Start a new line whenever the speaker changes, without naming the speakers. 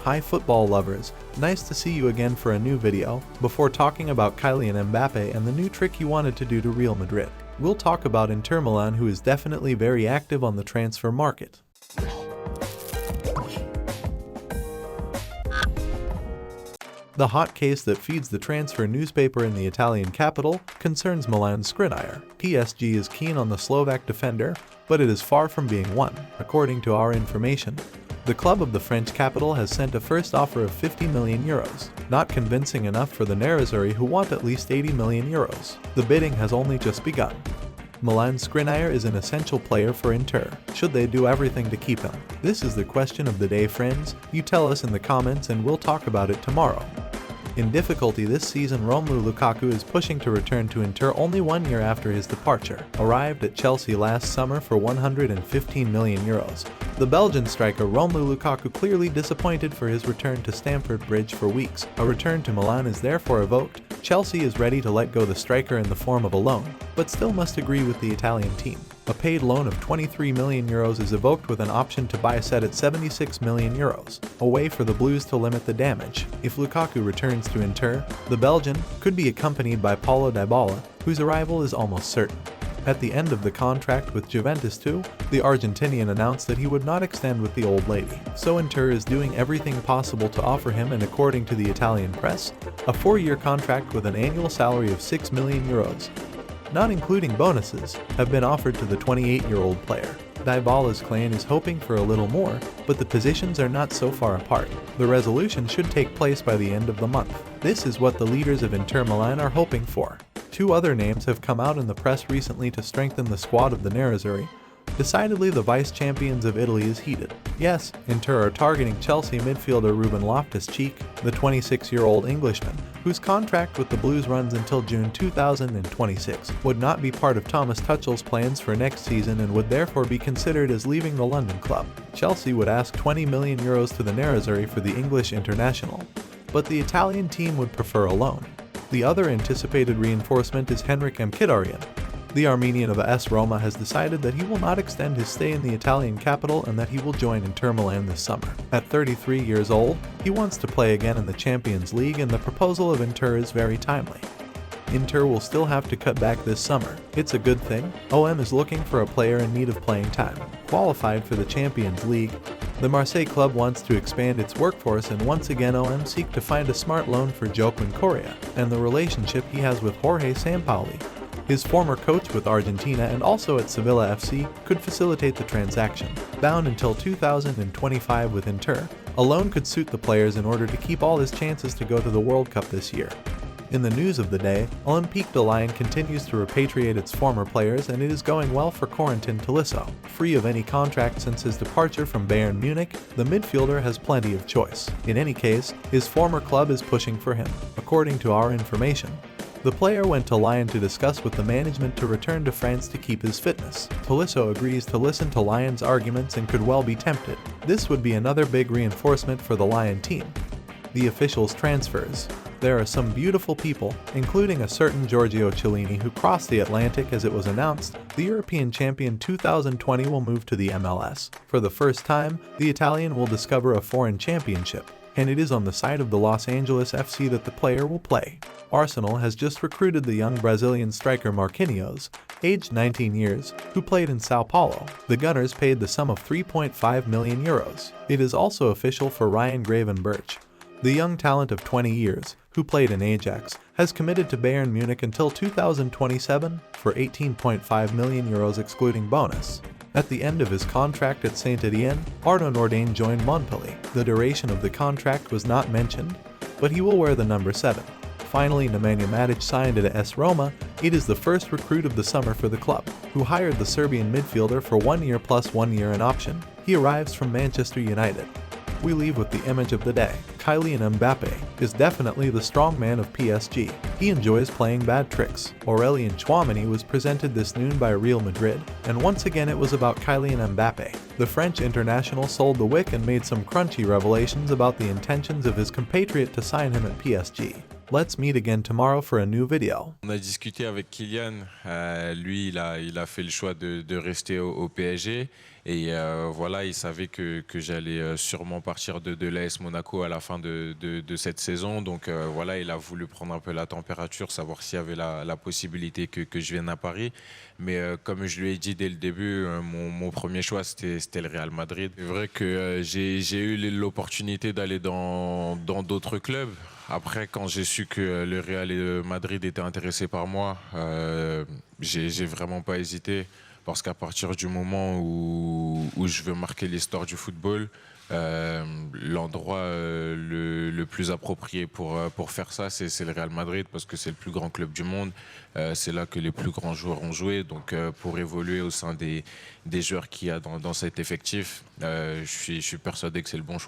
Hi football lovers, nice to see you again for a new video. Before talking about Kylian Mbappe and the new trick he wanted to do to Real Madrid, we'll talk about Inter Milan, who is definitely very active on the transfer market. The hot case that feeds the transfer newspaper in the Italian capital concerns Milan's Škriniar. PSG is keen on the Slovak defender, but it is far from being won, according to our information. The club of the French capital has sent a first offer of 50 million euros, not convincing enough for the Nerazzurri, who want at least 80 million euros. The bidding has only just begun. Milan's Škriniar is an essential player for Inter. Should they do everything to keep him? This is the question of the day, friends. You tell us in the comments and we'll talk about it tomorrow. In difficulty this season, Romelu Lukaku is pushing to return to Inter only 1 year after his departure. Arrived at Chelsea last summer for 115 million euros. The Belgian striker Romelu Lukaku clearly disappointed for his return to Stamford Bridge for weeks. A return to Milan is therefore evoked. Chelsea is ready to let go the striker in the form of a loan, but still must agree with the Italian team. A paid loan of 23 million euros is evoked with an option to buy set at 76 million euros, a way for the Blues to limit the damage. If Lukaku returns to Inter, the Belgian could be accompanied by Paulo Dybala, whose arrival is almost certain. At the end of the contract with Juventus too, the Argentinian announced that he would not extend with the old lady. So Inter is doing everything possible to offer him, and according to the Italian press, a 4-year contract with an annual salary of 6 million euros, not including bonuses, have been offered to the 28-year-old player. Dybala's clan is hoping for a little more, but the positions are not so far apart. The resolution should take place by the end of the month. This is what the leaders of Inter Milan are hoping for. 2 other names have come out in the press recently to strengthen the squad of the Nerazzurri. Decidedly, the vice-champions of Italy is heated. Yes, Inter are targeting Chelsea midfielder Ruben Loftus-Cheek, the 26-year-old Englishman, whose contract with the Blues runs until June 2026, would not be part of Thomas Tuchel's plans for next season and would therefore be considered as leaving the London club. Chelsea would ask 20 million euros to the Nerazzurri for the English international, but the Italian team would prefer a loan. The other anticipated reinforcement is Henrik Mkhitaryan. The Armenian of AS Roma has decided that he will not extend his stay in the Italian capital and that he will join Inter Milan this summer. At 33 years old, he wants to play again in the Champions League, and the proposal of Inter is very timely. Inter will still have to cut back this summer. It's a good thing. OM is looking for a player in need of playing time. Qualified for the Champions League, the Marseille club wants to expand its workforce, and once again OM seek to find a smart loan for Correa and the relationship he has with Jorge Sampaoli, his former coach with Argentina and also at Sevilla FC, could facilitate the transaction. Bound until 2025 with Inter, a loan could suit the players in order to keep all his chances to go to the World Cup this year. In the news of the day, Olympique de Lyon continues to repatriate its former players, and it is going well for Corentin Tolisso. Free of any contract since his departure from Bayern Munich, the midfielder has plenty of choice. In any case, his former club is pushing for him. According to our information, the player went to Lyon to discuss with the management to return to France to keep his fitness. Tolisso agrees to listen to Lyon's arguments and could well be tempted. This would be another big reinforcement for the Lyon team. The officials' transfers. There are some beautiful people, including a certain Giorgio Chiellini, who crossed the Atlantic as it was announced the European champion 2020 will move to the MLS. For the first time, the Italian will discover a foreign championship, and it is on the side of the Los Angeles FC that the player will play. Arsenal has just recruited the young Brazilian striker Marquinhos, aged 19 years, who played in Sao Paulo. The Gunners paid the sum of 3.5 million euros. It is also official for Ryan Gravenberch. The young talent of 20 years, who played in Ajax, has committed to Bayern Munich until 2027 for 18.5 million euros excluding bonus. At the end of his contract at Saint-Etienne, Arnaud Nordin joined Montpellier. The duration of the contract was not mentioned, but he will wear the number 7. Finally, Nemanja Matic signed at AS Roma. It is the first recruit of the summer for the club, who hired the Serbian midfielder for 1 year plus 1 year an option. He arrives from Manchester United. We leave with the image of the day. Kylian Mbappe is definitely the strongman of PSG. He enjoys playing bad tricks. Aurelien Tchouameni was presented this noon by Real Madrid, and once again it was about Kylian Mbappe. The French international sold the wick and made some crunchy revelations about the intentions of his compatriot to sign him at PSG. Let's meet again tomorrow for a new video.
On a discuté avec Kylian, lui il a fait le choix de rester au PSG Et voilà, il savait que j'allais sûrement partir de l'AS Monaco à la fin de cette saison. Donc voilà, il a voulu prendre un peu la température, savoir s'il y avait la possibilité que je vienne à Paris. Mais comme je lui ai dit dès le début, mon premier choix, c'était le Real Madrid. C'est vrai que j'ai eu l'opportunité d'aller dans d'autres clubs. Après, quand j'ai su que le Real Madrid était intéressé par moi, j'ai vraiment pas hésité. Parce qu'à partir du moment où je veux marquer l'histoire du football, l'endroit le plus approprié pour faire ça, c'est le Real Madrid, parce que c'est le plus grand club du monde. C'est là que les plus grands joueurs ont joué. Donc pour évoluer au sein des joueurs qu'il y a dans cet effectif, je suis persuadé que c'est le bon choix.